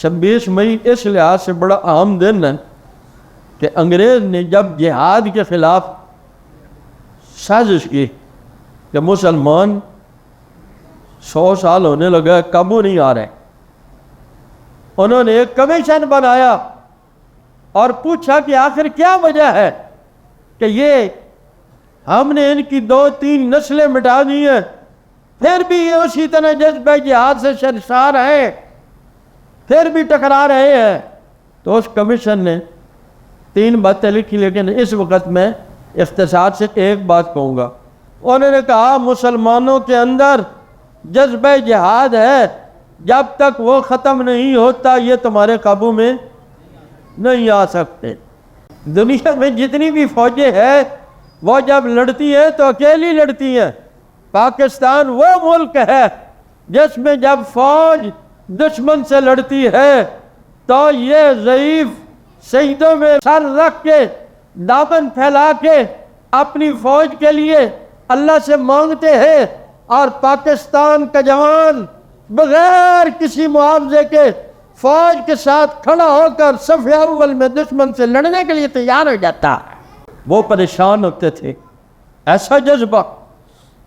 26 مئی اس لحاظ سے بڑا اہم دن ہے کہ انگریز نے جب جہاد کے خلاف سازش کی کہ مسلمان 100 سال ہونے لگا قابو نہیں آ رہے، انہوں نے ایک کمیشن بنایا اور پوچھا کہ آخر کیا وجہ ہے کہ یہ ہم نے ان کی 2-3 نسلیں مٹا دی ہیں، پھر بھی یہ اسی طرح جذبہ جہاد سے سرشار ہیں، پھر بھی ٹکرا رہے ہیں۔ تو اس کمیشن نے 3 باتیں لکھی، لیکن اس وقت میں اختصار سے ایک بات کہوں گا۔ انہوں نے کہا مسلمانوں کے اندر جذبہ جہاد ہے، جب تک وہ ختم نہیں ہوتا یہ تمہارے قابو میں نہیں آ سکتے۔ دنیا میں جتنی بھی فوجیں ہیں وہ جب لڑتی ہیں تو اکیلی لڑتی ہیں۔ پاکستان وہ ملک ہے جس میں جب فوج دشمن سے لڑتی ہے تو یہ ضعیف سجدوں میں سر رکھ کے دامن پھیلا کے اپنی فوج کے لیے اللہ سے مانگتے ہیں، اور پاکستان کا جوان بغیر کسی معاوضے کے فوج کے ساتھ کھڑا ہو کر صف اول میں دشمن سے لڑنے کے لیے تیار ہو جاتا ہے۔ وہ پریشان ہوتے تھے، ایسا جذبہ۔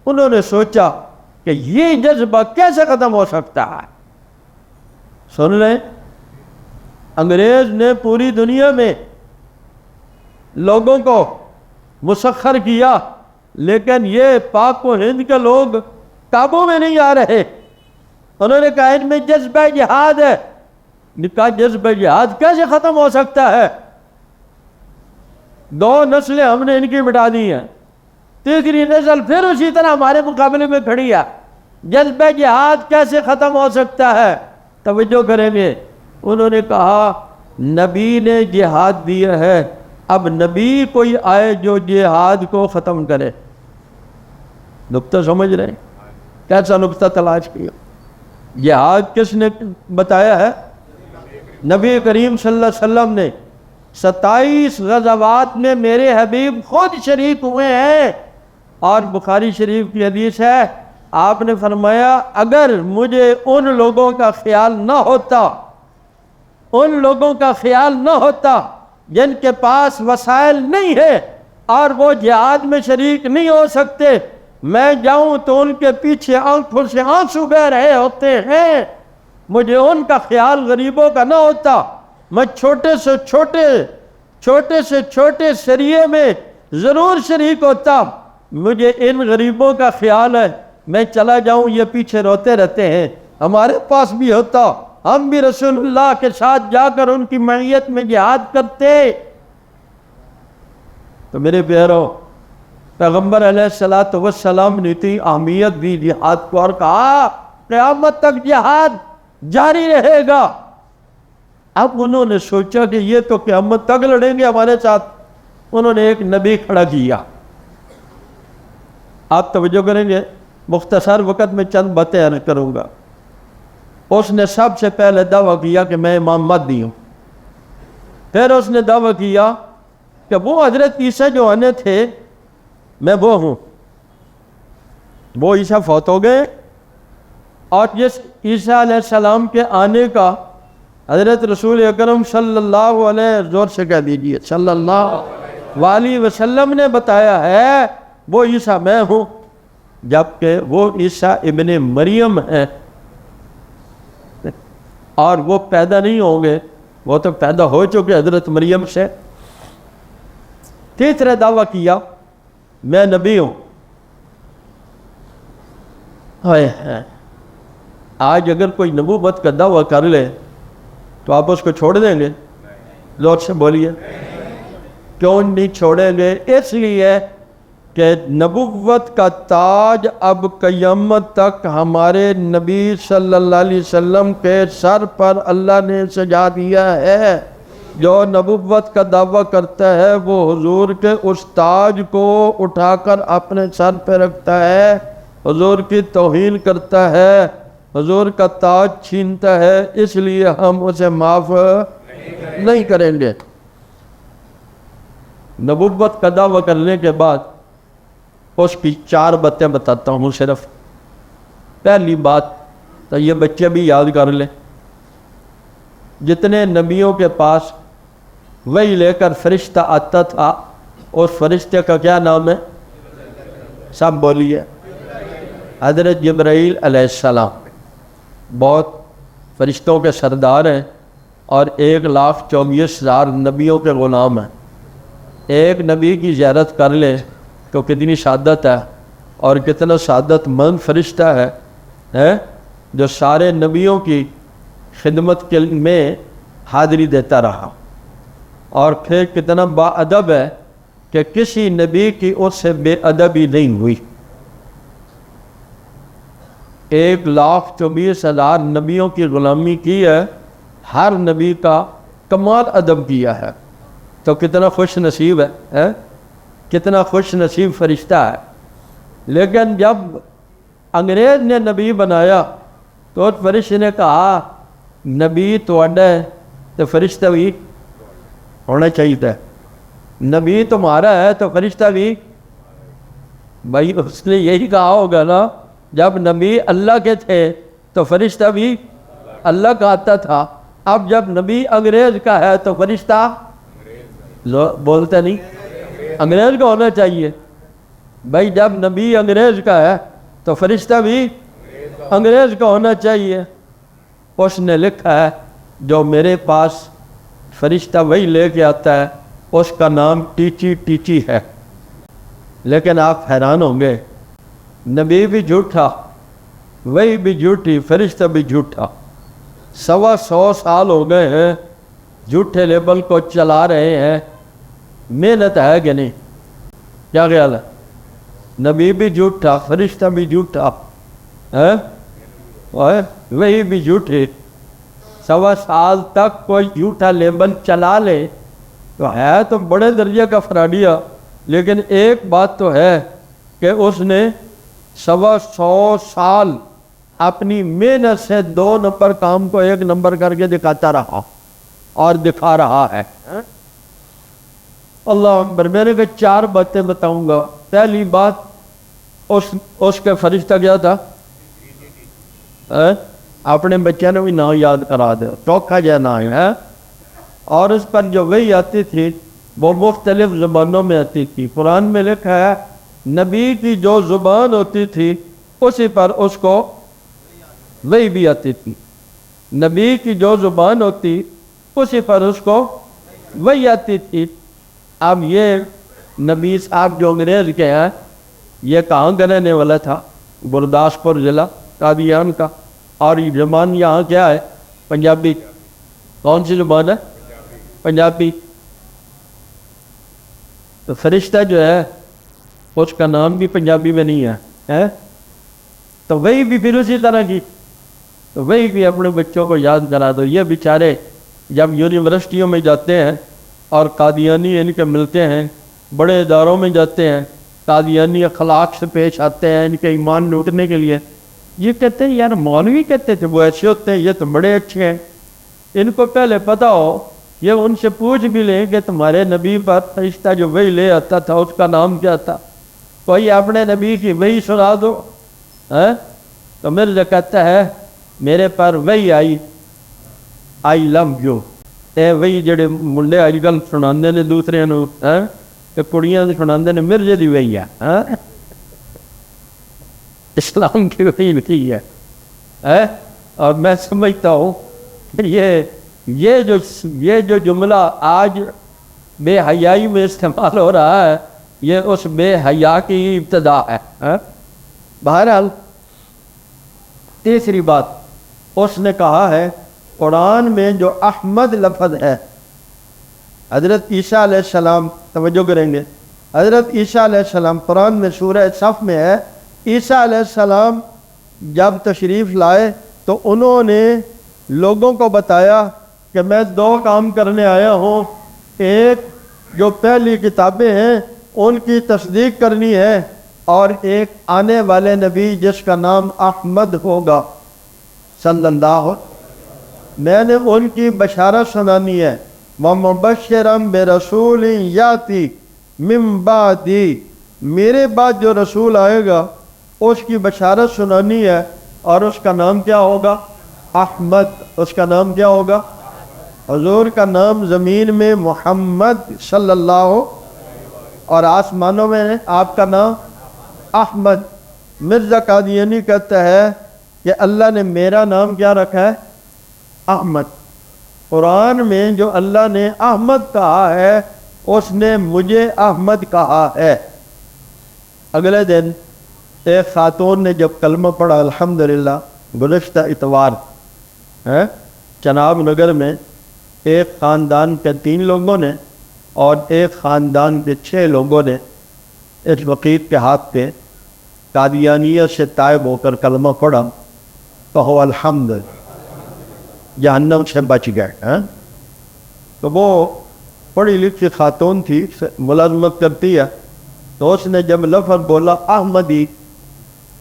انہوں نے سوچا کہ یہ جذبہ کیسے ختم ہو سکتا ہے۔ سن لیں، انگریز نے پوری دنیا میں لوگوں کو مسخر کیا، لیکن یہ پاک و ہند کے لوگ قابو میں نہیں آ رہے۔ انہوں نے کہا ان میں جذبہ جہاد ہے۔ کہا جذبہ جہاد کیسے ختم ہو سکتا ہے؟ 2 نسلیں ہم نے ان کی مٹا دی ہیں، تیسری نسل پھر اسی طرح ہمارے مقابلے میں کھڑی ہے، جذبہ جہاد کیسے ختم ہو سکتا ہے؟ توجہ کریں گے۔ انہوں نے کہا نبی نے جہاد دیا ہے، اب نبی کوئی آئے جو جہاد کو ختم کرے۔ نقطہ سمجھ رہے ہیں؟ کیسا نقطہ تلاش کیا؟ جہاد کس نے بتایا ہے؟ نبی کریم صلی اللہ علیہ وسلم نے 27 غزوات میں میرے حبیب خود شریک ہوئے ہیں، اور بخاری شریف کی حدیث ہے، آپ نے فرمایا اگر مجھے ان لوگوں کا خیال نہ ہوتا، ان لوگوں کا خیال نہ ہوتا جن کے پاس وسائل نہیں ہے اور وہ جہاد میں شریک نہیں ہو سکتے، میں جاؤں تو ان کے پیچھے آنکھوں سے آنسو بہہ رہے ہوتے ہیں، مجھے ان کا خیال غریبوں کا نہ ہوتا، میں چھوٹے سے چھوٹے سریے میں ضرور شریک ہوتا، مجھے ان غریبوں کا خیال ہے، میں چلا جاؤں یہ پیچھے روتے رہتے ہیں، ہمارے پاس بھی ہوتا ہم بھی رسول اللہ کے ساتھ جا کر ان کی معیت میں جہاد کرتے۔ تو میرے پیارو، پیغمبر علیہ السلام نے اتنی اہمیت دی جہاد کو اور کہا قیامت تک جہاد جاری رہے گا۔ اب انہوں نے سوچا کہ یہ تو قیامت تک لڑیں گے ہمارے ساتھ، انہوں نے ایک نبی کھڑا کیا۔ آپ توجہ کریں گے، مختصر وقت میں چند باتیں عرض کروں گا۔ اس نے سب سے پہلے دعویٰ کیا کہ میں امام مہدی ہوں۔ پھر اس نے دعویٰ کیا کہ وہ حضرت عیسیٰ جو آنے تھے میں وہ ہوں، وہ عیسیٰ فوت ہو گئے، اور جس عیسیٰ علیہ السلام کے آنے کا حضرت رسول اکرم صلی اللہ علیہ زور سے کہہ دیجئے صلی اللہ علیہ وسلم نے بتایا ہے وہ عیسیٰ میں ہوں، جبکہ وہ عیسیٰ ابن مریم ہے اور وہ پیدا نہیں ہوں گے، وہ تو پیدا ہو چکے حضرت مریم سے۔ تیسرا دعویٰ کیا میں نبی ہوں۔ آج اگر کوئی نبوت کا دعویٰ کر لے تو آپ اس کو چھوڑ دیں گے؟ زور سے بولیے، کیوں نہیں چھوڑیں گے؟ اس لیے کہ نبوت کا تاج اب قیامت تک ہمارے نبی صلی اللہ علیہ وسلم کے سر پر اللہ نے سجا دیا ہے۔ جو نبوت کا دعویٰ کرتا ہے وہ حضور کے اس تاج کو اٹھا کر اپنے سر پہ رکھتا ہے، حضور کی توہین کرتا ہے، حضور کا تاج چھینتا ہے، اس لیے ہم اسے معاف نہیں کریں گے۔ نبوت کا دعویٰ کرنے کے بعد اس کی 4 باتیں بتاتا ہوں صرف۔ پہلی بات تو یہ بچے بھی یاد کر لیں، جتنے نبیوں کے پاس وہی لے کر فرشتہ آتا تھا اس فرشتے کا کیا نام ہے؟ سب بولیے۔ حضرت جبرائیل علیہ السلام بہت فرشتوں کے سردار ہیں اور 1,24,000 نبیوں کے غلام ہیں۔ ایک نبی کی زیارت کر لے تو کتنی سعادت ہے، اور کتنا سعادت مند فرشتہ ہے جو سارے نبیوں کی خدمت کے میں حاضری دیتا رہا، اور پھر کتنا با ادب ہے کہ کسی نبی کی اس سے بے ادبی نہیں ہوئی۔ 1,24,000 نبیوں کی غلامی کی ہے، ہر نبی کا کمال ادب کیا ہے، تو کتنا خوش نصیب ہے، کتنا خوش نصیب فرشتہ ہے۔ لیکن جب انگریز نے نبی بنایا تو اس فرشتے نے کہا نبی تو ہے تو فرشتہ بھی ہونا چاہیے تھا، نبی تمہارا ہے تو فرشتہ بھی، بھائی اس نے یہی کہا ہوگا نا، جب نبی اللہ کے تھے تو فرشتہ بھی اللہ کا آتا تھا، اب جب نبی انگریز کا ہے تو فرشتہ بولتے نہیں، انگریز کا ہونا چاہیے۔ بھائی جب نبی انگریز کا ہے تو فرشتہ بھی انگریز کا ہونا چاہیے۔ اس نے لکھا ہے جو میرے پاس فرشتہ وہی لے کے آتا ہے اس کا نام ٹیچی ہے۔ لیکن آپ حیران ہوں گے، نبی بھی جھوٹا، وہی بھی جھوٹی، فرشتہ بھی جھوٹا۔ 125 سال ہو گئے ہیں جھوٹے لیبل کو چلا رہے ہیں، محنت ہے کہ نہیں؟ کیا خیال ہے؟ نبی بھی جھوٹا، فرشتہ بھی جھوٹا ہے، وہی بھی جھوٹے۔ 125 سال تک کوئی جھوٹا لیبل چلا لے تو ہے تو بڑے درجے کا فراڈیہ، لیکن ایک بات تو ہے کہ اس نے 125 سال اپنی محنت سے 2 نمبر کام کو 1 نمبر کر کے دکھاتا رہا اور دکھا رہا ہے۔ اللہ اکبر۔ میں نے کہا 4 باتیں بتاؤں گا۔ پہلی بات، اس کے فرشتہ کیا تھا؟ اپنے بچے نے بھی نام یاد کرا دے، چوکھا جا نام ہے، اور اس پر جو وحی آتی تھی وہ مختلف زبانوں میں آتی تھی۔ قرآن میں لکھا ہے نبی کی جو زبان ہوتی تھی اسی پر اس کو وحی بھی آتی تھی، نبی کی جو زبان ہوتی اسی پر اس کو وحی آتی تھی۔ اب یہ نبی صاحب جو انگریز کے ہیں، یہ کہاں کا رہنے والا تھا؟ گرداسپور ضلع قادیان کا، اور یہ زبان یہاں کیا ہے؟ پنجابی۔ کون سی زبان ہے؟ پنجابی۔ تو فرشتہ جو ہے اس کا نام بھی پنجابی میں نہیں ہے، تو وہی بھی پھر اسی طرح کی، تو وہی بھی اپنے بچوں کو یاد کرا دو۔ یہ بیچارے جب یونیورسٹیوں میں جاتے ہیں اور قادیانی ان کے ملتے ہیں، بڑے اداروں میں جاتے ہیں، قادیانی اخلاق سے پیش آتے ہیں ان کے ایمان لوٹنے کے لیے، یہ کہتے ہیں یار مولوی کہتے تھے وہ ایسے ہوتے ہیں، یہ تو بڑے اچھے ہیں۔ ان کو پہلے پتہ ہو، یہ ان سے پوچھ بھی لیں کہ تمہارے نبی پر فرشتہ جو وہی لے آتا تھا اس کا نام کیا تھا؟ کوئی اپنے نبی کی وہی سنا دو، تو مرزا کہتا ہے میرے پر وہی آئی لو یو، اے وہی جڑے منڈے اج کل سناندے نے دوسرے نو، کہ کڑیاں سناندے نے مرزے دی وہی ہے، اسلام کی وہی لکھی ہے۔ اور میں سمجھتا ہوں یہ جو جملہ آج بے حیائی میں استعمال ہو رہا ہے، یہ اس بے حیا کی ابتدا ہے۔ بہرحال تیسری بات اس نے کہا ہے، قرآن میں جو احمد لفظ ہے، حضرت عیسیٰ علیہ السلام، توجہ کریں گے، حضرت عیسیٰ علیہ السلام قرآن میں سورہ صف میں ہے، عیسیٰ علیہ السلام جب تشریف لائے تو انہوں نے لوگوں کو بتایا کہ میں 2 کام کرنے آیا ہوں، ایک جو پہلی کتابیں ہیں ان کی تصدیق کرنی ہے، اور ایک آنے والے نبی جس کا نام احمد ہوگا صلی اللہ، میں نے ان کی بشارت سنانی ہے۔ وَمُبَشِّرًا بِرَسُولٍ يَأْتِي مِن بَعْدِي، میرے بعد جو رسول آئے گا اس کی بشارت سنانی ہے، اور اس کا نام کیا ہوگا؟ احمد۔ اس کا نام کیا ہوگا؟ حضور کا نام زمین میں محمد صلی اللہ اور آسمانوں میں آپ کا نام احمد۔ مرزا قادیانی کہتا ہے کہ اللہ نے میرا نام کیا رکھا ہے؟ احمد۔ قرآن میں جو اللہ نے احمد کہا ہے اس نے مجھے احمد کہا ہے۔ اگلے دن ایک خاتون نے جب کلمہ پڑھا الحمدللہ، گزشتہ اتوار چناب نگر میں ایک خاندان کے 3 لوگوں نے اور ایک خاندان کے 6 لوگوں نے اس وقت کے ہاتھ پہ قادیانیت سے تائب ہو کر کلمہ پڑھا، کہو الحمد، جہنم سے بچ گئے۔ تو وہ پڑھی لکھی خاتون تھی، ملازمت کرتی ہے، تو اس نے جب لفظ بولا احمدی،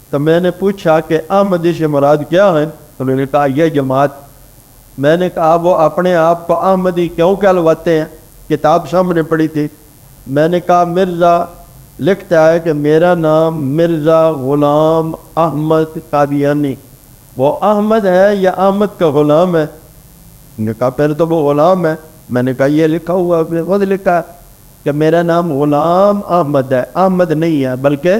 تو میں نے پوچھا کہ احمدی سے مراد کیا ہے؟ تو میں نے کہا یہ جماعت۔ میں نے کہا وہ اپنے آپ کو احمدی کیوں کہلواتے ہیں؟ کتاب سامنے پڑھی تھی۔ میں نے کہا مرزا لکھتا ہے کہ میرا نام مرزا غلام احمد قادیانی، وہ احمد ہے یا احمد کا غلام ہے؟ میں نے کہا پھر تو وہ غلام ہے۔ میں نے کہا یہ لکھا ہوا ہے، خود لکھا ہے کہ میرا نام غلام احمد ہے، احمد نہیں ہے، بلکہ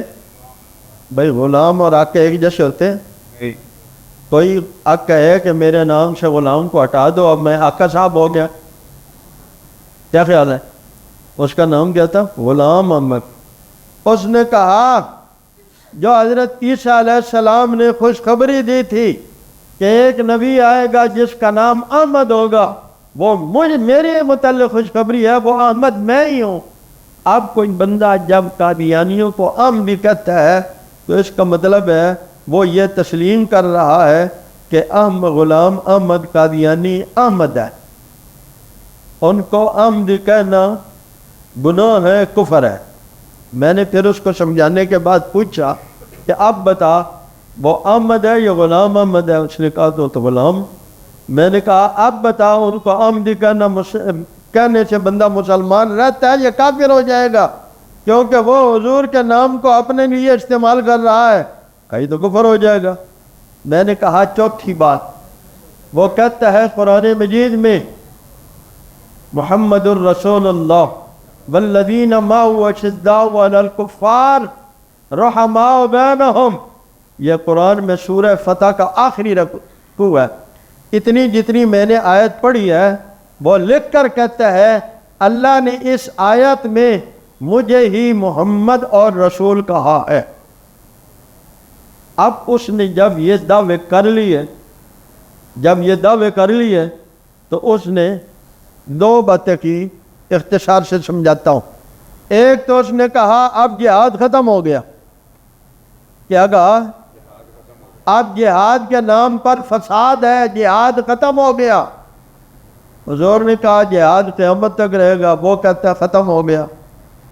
بھائی غلام اور آقا ایک جیسے ہوتے ہیں؟ کوئی آقا ہے کہ میرے نام سے غلام کو ہٹا دو اب میں آقا صاحب ہو گیا؟ کیا خیال ہے؟ اس کا نام کیا تھا؟ غلام احمد۔ اس نے کہا جو حضرت عیسیٰ علیہ السلام نے خوشخبری دی تھی کہ ایک نبی آئے گا جس کا نام احمد ہوگا، وہ میرے متعلق خوشخبری ہے، وہ احمد میں ہی ہوں۔ اب کوئی بندہ جب قادیانیوں کو احمد بھی کہتا ہے تو اس کا مطلب ہے وہ یہ تسلیم کر رہا ہے کہ غلام احمد قادیانی احمد ہے۔ ان کو احمد کہنا گناہ ہے، کفر ہے۔ میں نے پھر اس کو سمجھانے کے بعد پوچھا کہ اب بتا وہ احمد ہے یا غلام احمد ہے؟ اس نے کہا تو غلام۔ میں نے کہا اب بتا ان کو احمد کہنے سے بندہ مسلمان رہتا ہے یا کافر ہو جائے گا؟ کیونکہ وہ حضور کے نام کو اپنے لیے استعمال کر رہا ہے، کہیں تو کفر ہو جائے گا۔ میں نے کہا چوتھی بات، وہ کہتا ہے قرآن مجید میں محمد الرسول اللہ والذین معه اشداء علی الکفار رحماء بینہم، یہ قرآن میں سورہ فتح کا آخری رکوع ہے۔ اتنی جتنی میں نے آیت پڑھی ہے وہ لکھ کر کہتا ہے اللہ نے اس آیت میں مجھے ہی محمد اور رسول کہا ہے۔ اب اس نے جب یہ دعوے کر لیے تو اس نے 2 باتیں کی، اختصار سے سمجھاتا ہوں۔ ایک تو اس نے کہا اب جہاد ختم ہو گیا۔ کیا کہا؟ اب جہاد کے نام پر فساد ہے، جہاد ختم ہو گیا۔ حضور نے کہا جہاد قیامت تک رہے گا، وہ کہتا ہے ختم ہو گیا۔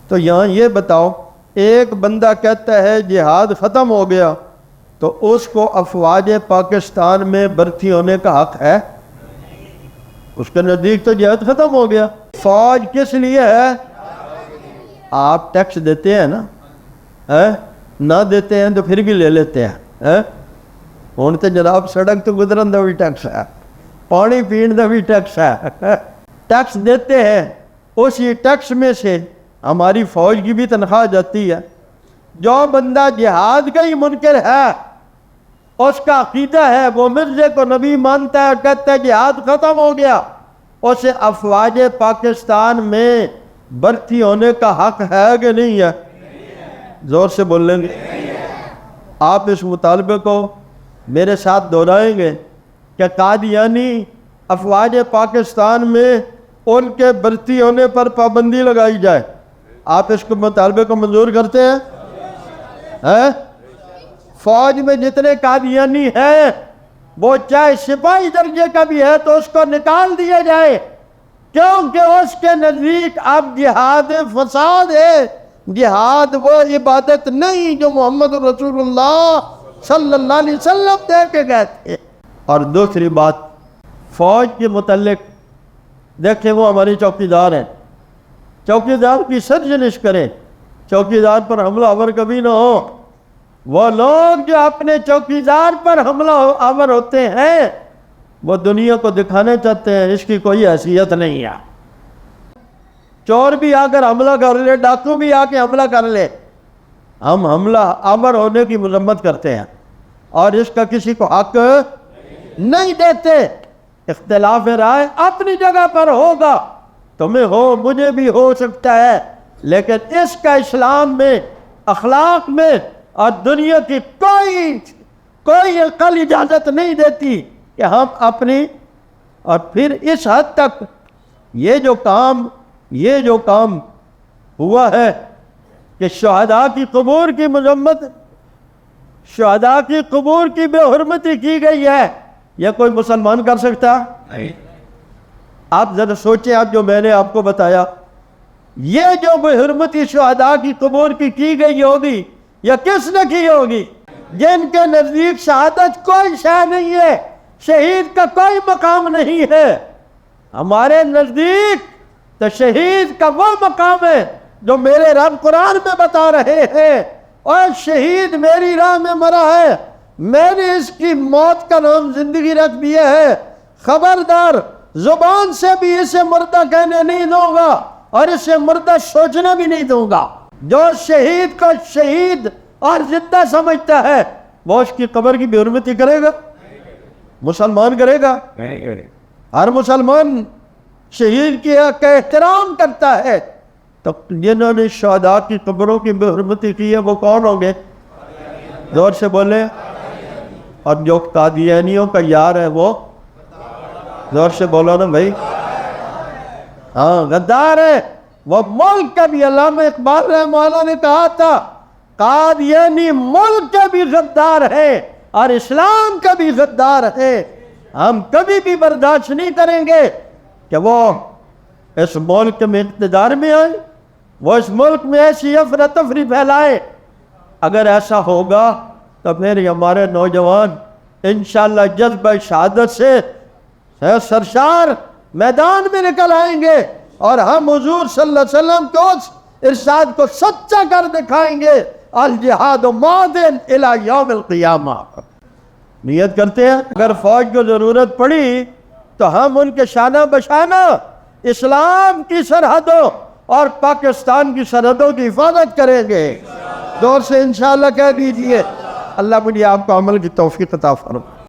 تو یہاں یہ بتاؤ ایک بندہ کہتا ہے جہاد ختم ہو گیا تو اس کو افواج پاکستان میں بھرتی ہونے کا حق ہے؟ اس کے نزدیک تو جہاد ختم ہو گیا۔ فوج کس لیے ہے؟ آپ ٹیکس دیتے ہیں نا، نہ دیتے ہیں تو پھر بھی لے لیتے ہیں۔ ہوں تو جناب سڑک تو گزرن کا بھی ٹیکس ہے، پانی پین کا بھی ٹیکس ہے، ٹیکس دیتے ہیں۔ اسی ٹیکس میں سے ہماری فوج کی بھی تنخواہ جاتی ہے۔ جو بندہ جہاد کا ہی منکر ہے، اس کا عقیدہ ہے وہ مرزے کو نبی مانتا ہے اور کہتا ہے جہاد ختم ہو گیا، اسے افواج پاکستان میں بھرتی ہونے کا حق ہے کہ نہیں ہے؟ زور سے بول لیں گے؟ آپ اس مطالبے کو میرے ساتھ دہرائیں گے کہ قادیانی افواج پاکستان میں ان کے بھرتی ہونے پر پابندی لگائی جائے؟ آپ اس مطالبے کو منظور کرتے ہیں؟ فوج میں جتنے قادیانی ہیں وہ چاہے سپاہی درجے کا بھی ہے تو اس کو نکال دیا جائے، کیونکہ اس کے نزدیک اب جہاد فساد ہے، جہاد وہ عبادت نہیں جو محمد رسول اللہ صلی اللہ علیہ وسلم دے کے گئے تھے۔ اور دوسری بات فوج کے متعلق، دیکھیں وہ ہماری چوکیدار ہیں، چوکیدار کی سرزنش کریں، چوکیدار پر حملہ آور کبھی نہ ہو۔ وہ لوگ جو اپنے چوکیدار پر حملہ آور ہوتے ہیں وہ دنیا کو دکھانے چاہتے ہیں اس کی کوئی حیثیت نہیں ہے. چور بھی آ کر حملہ کر لے, ڈاکو بھی آ کے حملہ کر لے, ہم حملہ آور ہونے کی مذمت کرتے ہیں اور اس کا کسی کو حق نہیں دیتے. اختلاف رائے اپنی جگہ پر ہوگا, تمہیں ہو, مجھے بھی ہو سکتا ہے, لیکن اس کا اسلام میں, اخلاق میں اور دنیا کی کوئی عقل اجازت نہیں دیتی کہ ہم اپنی. اور پھر اس حد تک یہ جو کام ہوا ہے کہ شہداء کی قبور کی مذمت, شہداء کی قبور کی بے حرمتی کی گئی ہے, یہ کوئی مسلمان کر سکتا ہے؟ آپ ذرا سوچیں, آپ جو میں نے آپ کو بتایا, یہ جو بے حرمتی شہداء کی قبور کی گئی ہوگی, یہ کس نے کی ہوگی؟ جن کے نزدیک شہادت کوئی شے نہیں ہے, شہید کا کوئی مقام نہیں ہے. ہمارے نزدیک تو شہید کا وہ مقام ہے جو میرے رب قرآن میں بتا رہے ہیں, اور شہید میری راہ میں مرا ہے, میں نے اس کی موت کا نام زندگی رکھ دیا ہے, خبردار زبان سے بھی اسے مردہ کہنے نہیں دوں گا اور اسے مردہ سوچنے بھی نہیں دوں گا. جو شہید کو شہید اور زندہ سمجھتا ہے وہ اس کی قبر کی بے حرمتی کرے گا؟ مسلمان کرے گا؟ ہر مسلمان شہید کی حق کا احترام کرتا ہے. تو جنہوں نے شہداء کی قبروں کی بے حرمتی کی ہے وہ کون ہوں گے؟ زور سے بولے. اور جو قادیانیوں کا یار ہے وہ زور سے بولو نا بھائی. ہاں, غدار ہے وہ. ملک کا بھی علامہ اقبال رحمہ اللہ نے کہا تھا, قادیانی ملک کا بھی غدار ہے اور اسلام کا بھی غدار ہے. ہم کبھی بھی برداشت نہیں کریں گے کہ وہ اس ملک میں اقتدار میں آئے, وہ اس ملک میں ایسی افراتفری پھیلائے. اگر ایسا ہوگا تو پھر ہمارے نوجوان انشاءاللہ جذبہ شہادت سے سرشار میدان میں نکل آئیں گے اور ہم حضور صلی اللہ علیہ وسلم کو اس ارشاد کو سچا کر دکھائیں گے, الجہاد ماضٍ الی یوم القیامہ. نیت کرتے ہیں اگر فوج کو ضرورت پڑی تو ہم ان کے شانہ بشانہ اسلام کی سرحدوں اور پاکستان کی سرحدوں کی حفاظت کریں گے. دور سے انشاءاللہ کہہ دیجئے. اللہ مجھے آپ کو عمل کی توفیق عطا فرمائے.